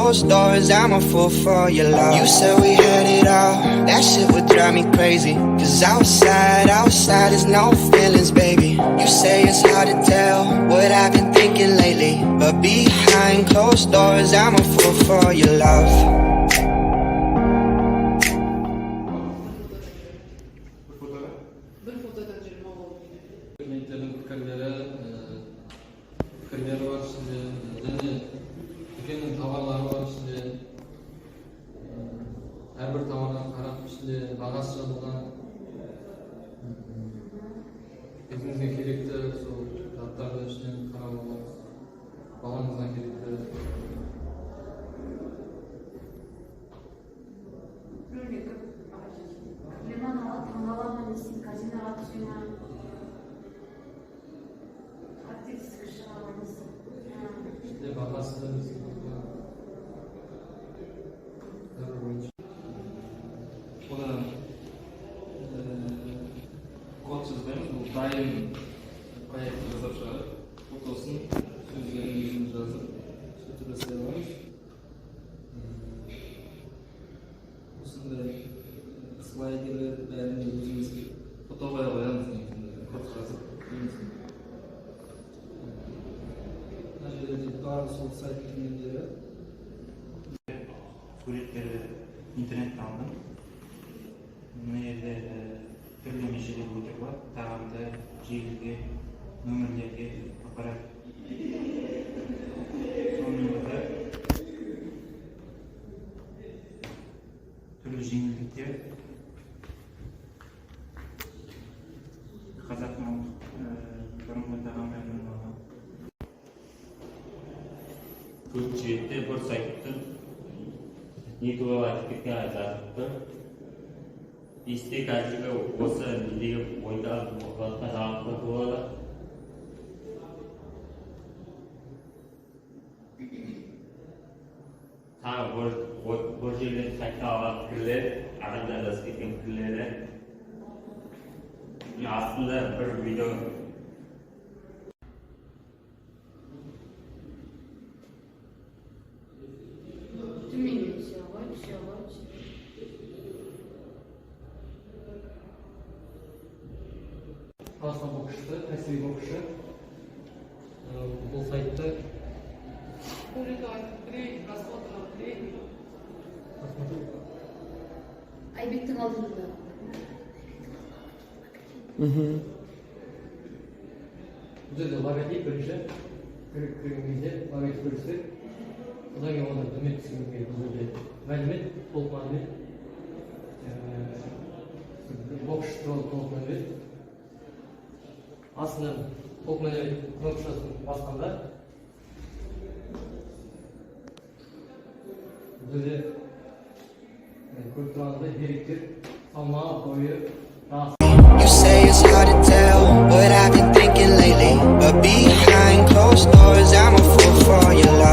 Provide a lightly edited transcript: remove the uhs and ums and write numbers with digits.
closed doors, I'm a fool for your love. You said we had it all, that shit would drive me crazy. Cause outside is no feelings, baby. You say it's hard to tell what I've been thinking lately, but behind closed doors, I'm a fool for your love. Пікірлері бар ішінде, және дүкеннің тауарлары бар ішінде, әрбір тауардан қарап ішінде бағасы жазылған, өзіңізге керекті сол заттарды ішінен қарап алыңыз, балаңызға керекті. Лимонова таңғалама несін казиноға түсуіне İşte babası da o da kod жазбаймыз, бұл дайын проект жасап шығарып, фотосын сөздерін өзіміз жазып, сөйтіп жасай аламыз. Осындай слайдерлер бәрін өзіміз фото қоя қоямыз, код жазып. Барлық сол сайттың нелері. Суреттерді интернеттен алдым. Мына жерде түрлі межелер өте бар. Тағамды, желіге, нөмірлерге, аппарат. Сонымен қатар түрлі жеңілдіктер. Қазақтың бұрынғы тағамдарынан алған. Көпшілікте бір сайттың екі бала кеткен жазыпты. Есте қазіргі осы недегі ойда оқылатқа жаңалықтар болады. Тағы бір жерден сайтта алған пікірлер, адамдар жазып кеткен пікірлері. Астында бір видео Қазақстан боксшысы, кәсіби боксшы. Бұл сайтты Айбектің алдында. Бұл жерде логотип бірінші, кірген кезде логотип көрсетеді. Одан кейін оны дөмет түсінген бұл жерде мәлімет, толық мәлімет. Боксшы туралы толық мәлімет. Астынан толық мәлімет кнопкасын басқанда бұл жерде көріп тұрғандай деректер, салмағы, бойы, жасы. You say it's hard to tell what I've been thinking lately, but behind closed doors, I'm a fool for your love.